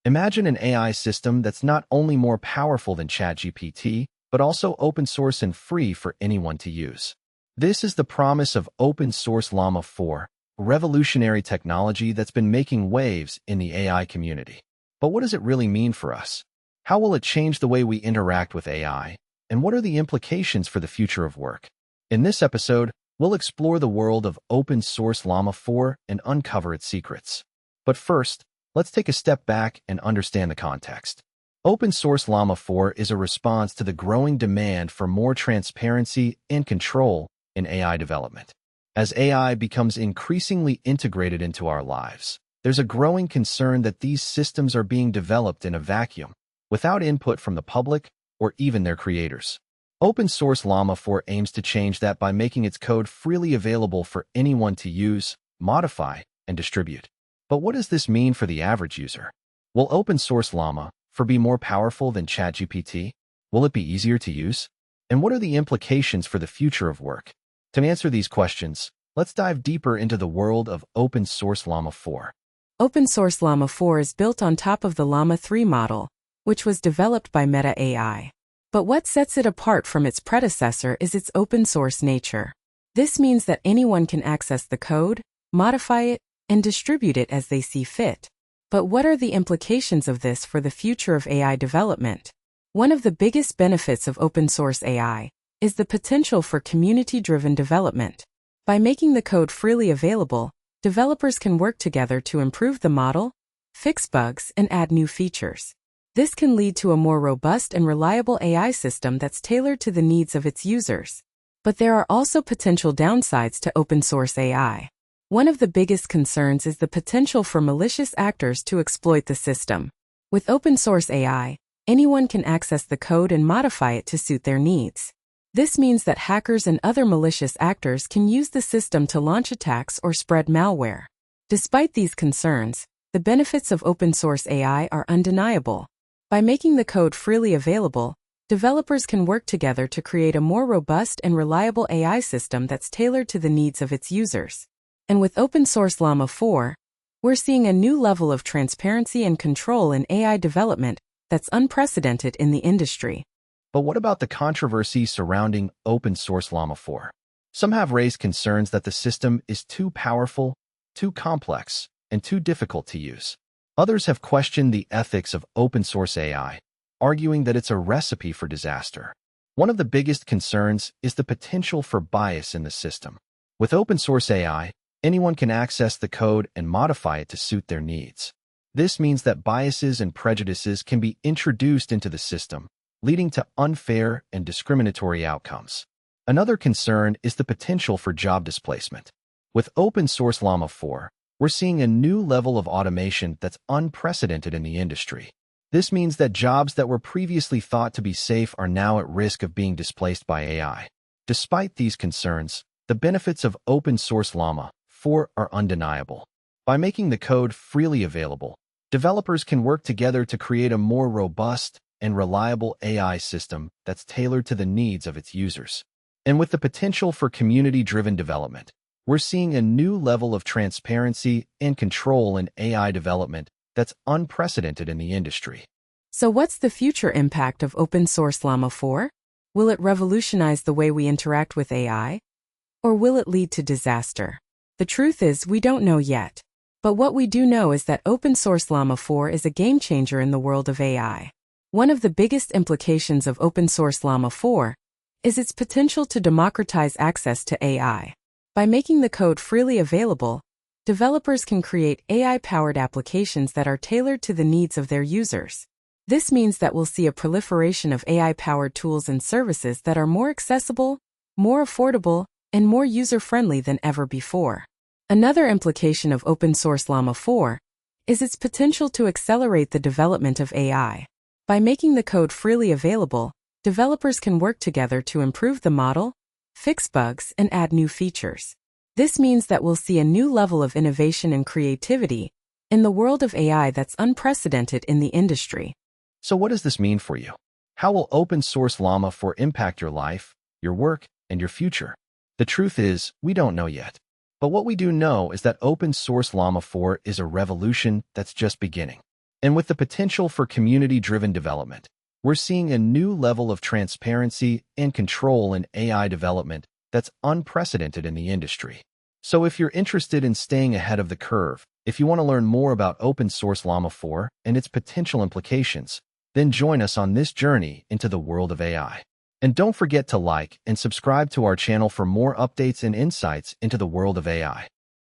Imagine an AI system that's not only more powerful than ChatGPT, but also open source and free for anyone to use. This is the promise of open source Llama 4, revolutionary technology that's been making waves in the AI community. But what does it really mean for us? How will it change the way we interact with AI? And what are the implications for the future of work? In this episode, we'll explore the world of open source Llama 4 and uncover its secrets. But first, let's take a step back and understand the context. Open source Llama 4 is a response to the growing demand for more transparency and control in AI development. As AI becomes increasingly integrated into our lives, there's a growing concern that these systems are being developed in a vacuum, without input from the public or even their creators. Open source Llama 4 aims to change that by making its code freely available for anyone to use, modify, and distribute. But what does this mean for the average user? Will open source Llama 4 be more powerful than ChatGPT? Will it be easier to use? And what are the implications for the future of work? To answer these questions, let's dive deeper into the world of open source Llama 4. Open source Llama 4 is built on top of the Llama 3 model, which was developed by Meta AI. But what sets it apart from its predecessor is its open source nature. This means that anyone can access the code, modify it, and distribute it as they see fit. But what are the implications of this for the future of AI development? One of the biggest benefits of open source AI is the potential for community-driven development. By making the code freely available, developers can work together to improve the model, fix bugs, and add new features. This can lead to a more robust and reliable AI system that's tailored to the needs of its users. But there are also potential downsides to open source AI. One of the biggest concerns is the potential for malicious actors to exploit the system. With open source AI, anyone can access the code and modify it to suit their needs. This means that hackers and other malicious actors can use the system to launch attacks or spread malware. Despite these concerns, the benefits of open source AI are undeniable. By making the code freely available, developers can work together to create a more robust and reliable AI system that's tailored to the needs of its users. And with open source Llama 4, we're seeing a new level of transparency and control in AI development that's unprecedented in the industry. But what about the controversy surrounding open source Llama 4? Some have raised concerns that the system is too powerful, too complex, and too difficult to use. Others have questioned the ethics of open source AI, arguing that it's a recipe for disaster. One of the biggest concerns is the potential for bias in the system. With open source AI, anyone can access the code and modify it to suit their needs. This means that biases and prejudices can be introduced into the system, leading to unfair and discriminatory outcomes. Another concern is the potential for job displacement. With open source Llama 4, we're seeing a new level of automation that's unprecedented in the industry. This means that jobs that were previously thought to be safe are now at risk of being displaced by AI. Despite these concerns, the benefits of open source Llama 4 are undeniable. By making the code freely available, developers can work together to create a more robust and reliable AI system that's tailored to the needs of its users. And with the potential for community-driven development, we're seeing a new level of transparency and control in AI development that's unprecedented in the industry. So what's the future impact of open source Llama 4? Will it revolutionize the way we interact with AI? Or will it lead to disaster? The truth is, we don't know yet. But what we do know is that open source Llama 4 is a game changer in the world of AI. One of the biggest implications of open source Llama 4 is its potential to democratize access to AI. By making the code freely available, developers can create AI-powered applications that are tailored to the needs of their users. This means that we'll see a proliferation of AI-powered tools and services that are more accessible, more affordable, and more user-friendly than ever before. Another implication of open source Llama 4 is its potential to accelerate the development of AI. By making the code freely available, developers can work together to improve the model, fix bugs, and add new features. This means that we'll see a new level of innovation and creativity in the world of AI that's unprecedented in the industry. So what does this mean for you? How will open source Llama 4 impact your life, your work, and your future? The truth is, we don't know yet. But what we do know is that open source Llama 4 is a revolution that's just beginning. And with the potential for community-driven development, we're seeing a new level of transparency and control in AI development that's unprecedented in the industry. So if you're interested in staying ahead of the curve, if you want to learn more about open source Llama 4 and its potential implications, then join us on this journey into the world of AI. And don't forget to like and subscribe to our channel for more updates and insights into the world of AI.